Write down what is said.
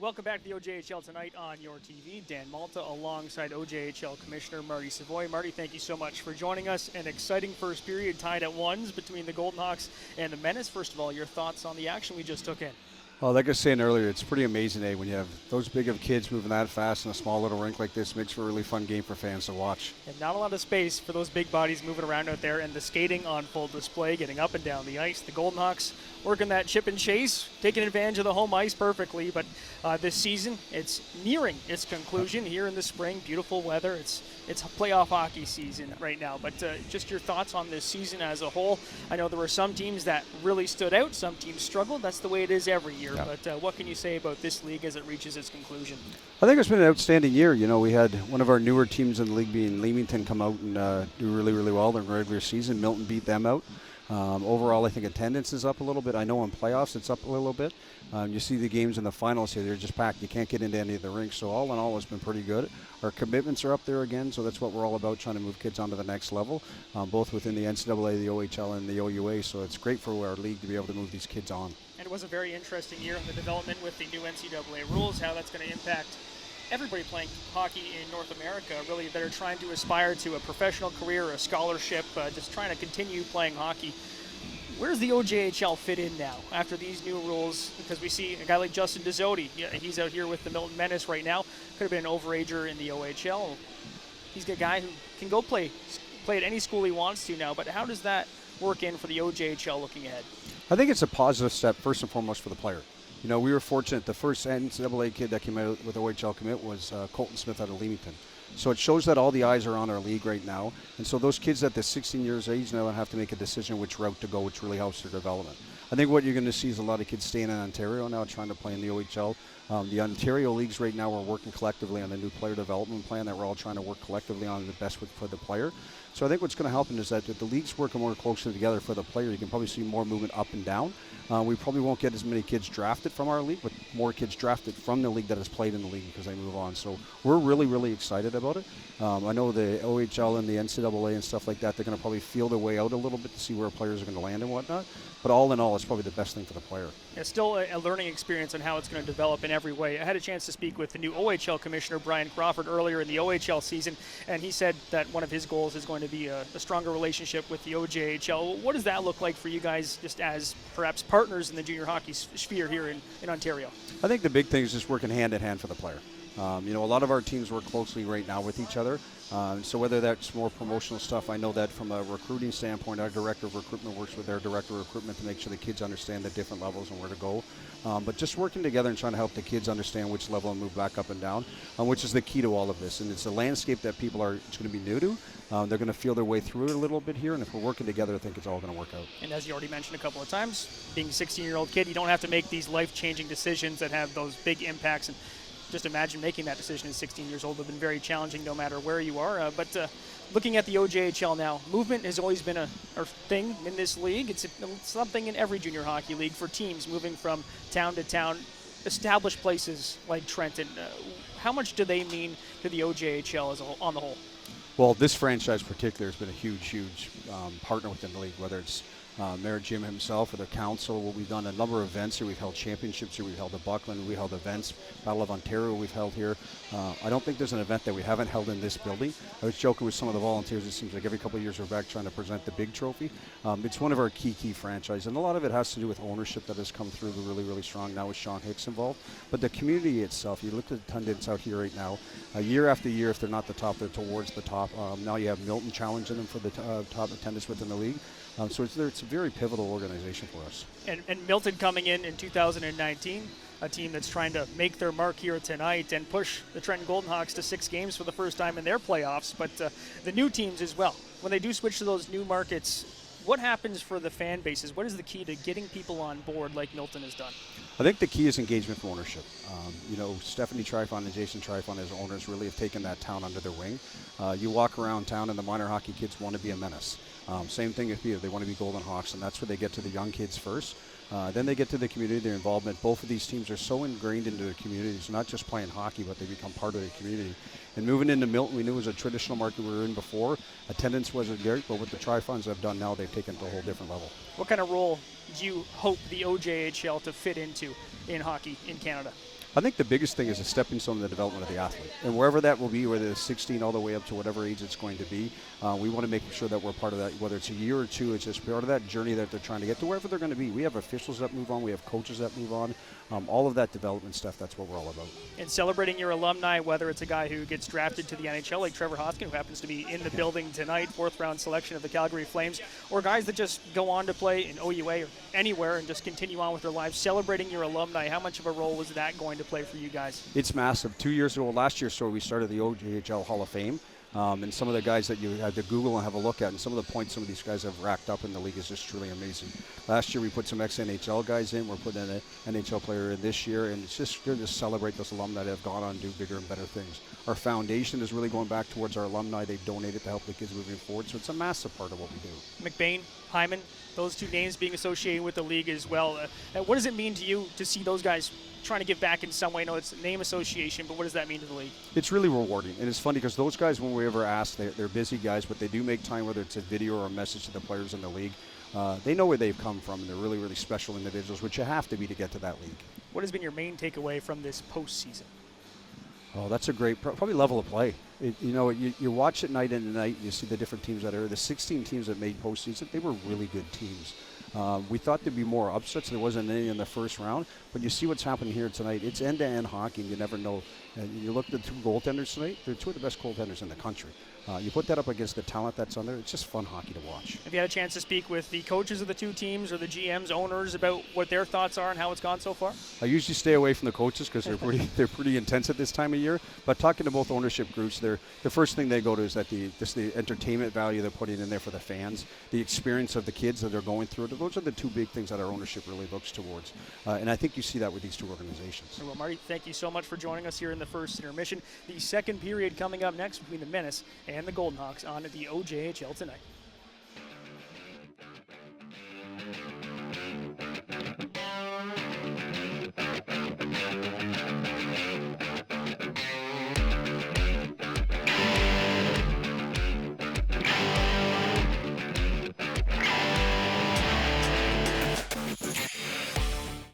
Welcome back to the OJHL tonight on YourTV. Dan Malta alongside OJHL Commissioner Marty Savoy. Marty, thank you so much for joining us. An exciting first period tied at ones between the Golden Hawks and the Menace. First of all, your thoughts on the action we just took in? Well, like I was saying earlier, it's pretty amazing, when you have those big of kids moving that fast in a small little rink like this. Makes for a really fun game for fans to watch. And not a lot of space for those big bodies moving around out there, and the skating on full display, getting up and down the ice. The Golden Hawks working that chip and chase, taking advantage of the home ice perfectly, but this season, it's nearing its conclusion here in the spring. Beautiful weather. It's playoff hockey season right now, but just your thoughts on this season as a whole. I know there were some teams that really stood out, some teams struggled. That's the way it is every year, but what can you say about this league as it reaches its conclusion? I think it's been an outstanding year. We had one of our newer teams in the league being Leamington come out and do really, really well in the regular season. Milton beat them out. Overall, I think attendance is up a little bit. I know in playoffs it's up a little bit. You see the games in the finals here, they're just packed. You can't get into any of the rinks. So all in all, it's been pretty good. Our commitments are up there again, so that's what we're all about, trying to move kids onto the next level, both within the NCAA, the OHL, and the OUA. So it's great for our league to be able to move these kids on. And it was a very interesting year in the development with the new NCAA rules, how that's going to impact everybody playing hockey in North America, really, that are trying to aspire to a professional career, a scholarship, just trying to continue playing hockey. Where's the OJHL fit in now after these new rules? Because we see a guy like Justin Dizzotti, he's out here with the Milton Menace right now. Could have been an overager in the OHL. He's a guy who can go play at any school he wants to now, but how does that work in for the OJHL looking ahead? I think it's a positive step, first and foremost, for the player. We were fortunate. The first NCAA kid that came out with OHL commit was Colton Smith out of Leamington. So it shows that all the eyes are on our league right now. And so those kids at the 16 years of age now have to make a decision which route to go, which really helps their development. I think what you're going to see is a lot of kids staying in Ontario now, trying to play in the OHL. The Ontario leagues right now are working collectively on the new player development plan that we're all trying to work collectively on the best for the player. So I think what's going to happen is that if the leagues work more closely together for the player, you can probably see more movement up and down. We probably won't get as many kids drafted from our league, but more kids drafted from the league that has played in the league because they move on. So we're really, really excited about it. I know the OHL and the NCAA and stuff like that, they're going to probably feel their way out a little bit to see where players are going to land and whatnot. But all in all, it's probably the best thing for the player. It's still a learning experience on how it's going to develop in every way. I had a chance to speak with the new OHL commissioner, Brian Crawford, earlier in the OHL season, and he said that one of his goals is going to be a stronger relationship with the OJHL. What does that look like for you guys just as perhaps partners in the junior hockey sphere here in Ontario? I think the big thing is just working hand in hand for the player. A lot of our teams work closely right now with each other. So whether that's more promotional stuff, I know that from a recruiting standpoint, our director of recruitment works with their director of recruitment to make sure the kids understand the different levels and where to go. But just working together and trying to help the kids understand which level and move back up and down, which is the key to all of this. And it's a landscape that people it's going to be new to. They're going to feel their way through it a little bit here, and if we're working together, I think it's all going to work out. And as you already mentioned a couple of times, being a 16-year-old kid, you don't have to make these life-changing decisions that have those big impacts. And just imagine making that decision at 16 years old would have been very challenging no matter where you are. But looking at the OJHL now, movement has always been a thing in this league. It's something in every junior hockey league for teams moving from town to town, established places like Trenton. How much do they mean to the OJHL on the whole? Well, this franchise particularly has been a huge partner within the league, whether it's Mayor Jim himself or the council. We've done a number of events here. We've held championships here. We've held the Buckland. We held events. Battle of Ontario we've held here. I don't think there's an event that we haven't held in this building. I was joking with some of the volunteers. It seems like every couple of years we're back trying to present the big trophy. It's one of our key franchises, and a lot of it has to do with ownership that has come through really, really strong now with Sean Hicks involved. But the community itself, you look at attendance out here right now, year after year, if they're not the top, they're towards the top. Now you have Milton challenging them for the top attendance within the league. So it's a very pivotal organization for us. And Milton coming in 2019, a team that's trying to make their mark here tonight and push the Trenton Golden Hawks to 6 games for the first time in their playoffs, but the new teams as well. When they do switch to those new markets, what happens for the fan bases? What is the key to getting people on board like Milton has done? I think the key is engagement from ownership. Stephanie Trifon and Jason Trifon as owners really have taken that town under their wing. You walk around town and the minor hockey kids want to be a menace. Same thing if they want to be Golden Hawks, and that's where they get to the young kids first. Then they get to the community, their involvement. Both of these teams are so ingrained into the communities, not just playing hockey, but they become part of the community. And moving into Milton, we knew it was a traditional market we were in before. Attendance wasn't great, but what the Trifons have done now, they've taken it to a whole different level. What kind of role do you hope the OJHL to fit into in hockey in Canada? I think the biggest thing is a stepping stone in the development of the athlete. And wherever that will be, whether it's 16 all the way up to whatever age it's going to be, we want to make sure that we're part of that, whether it's a year or two, it's just part of that journey that they're trying to get to wherever they're going to be. We have officials that move on, we have coaches that move on, all of that development stuff, that's what we're all about. And celebrating your alumni, whether it's a guy who gets drafted to the NHL like Trevor Hoskin, who happens to be in the building tonight, 4th round selection of the Calgary Flames, or guys that just go on to play in OUA or anywhere and just continue on with their lives, celebrating your alumni, how much of a role was that going to play for you guys? It's massive. 2 years ago, last year, we started the OJHL Hall of Fame. And some of the guys that you had to Google and have a look at, and some of the points some of these guys have racked up in the league is just truly amazing. Last year we put some ex-NHL guys in. We're putting an NHL player in this year, and it's just good to celebrate those alumni that have gone on to do bigger and better things. Our foundation is really going back towards our alumni. They've donated to help the kids moving forward, so it's a massive part of what we do. McBain, Hyman, those two names being associated with the league as well. What does it mean to you to see those guys trying to give back in some way? I know it's name association, but what does that mean to the league? It's really rewarding, and it's funny because those guys, when we ever ask, they're busy guys, but they do make time, whether it's a video or a message to the players in the league. They know where they've come from, and they're really, really special individuals, which you have to be to get to that league. What has been your main takeaway from this postseason? Oh, that's a great, probably level of play. You watch it night in and night, and you see the different teams that are, the 16 teams that made postseason, they were really good teams. We thought there'd be more upsets. There wasn't any in the first round, but you see what's happening here tonight. It's end-to-end hockey, and you never know. You look at the two goaltenders tonight, they're two of the best goaltenders in the country. You put that up against the talent that's on there, it's just fun hockey to watch. Have you had a chance to speak with the coaches of the two teams or the GMs, owners, about what their thoughts are and how it's gone so far? I usually stay away from the coaches because they're pretty intense at this time of year. But talking to both ownership groups, the first thing they go to is that the entertainment value they're putting in there for the fans, the experience of the kids that they're going through. Those are the two big things that our ownership really looks towards. And I think you see that with these two organizations. Well, Marty, thank you so much for joining us here in the first intermission. The second period coming up next between the Menace and the Golden Hawks on the OJHL tonight.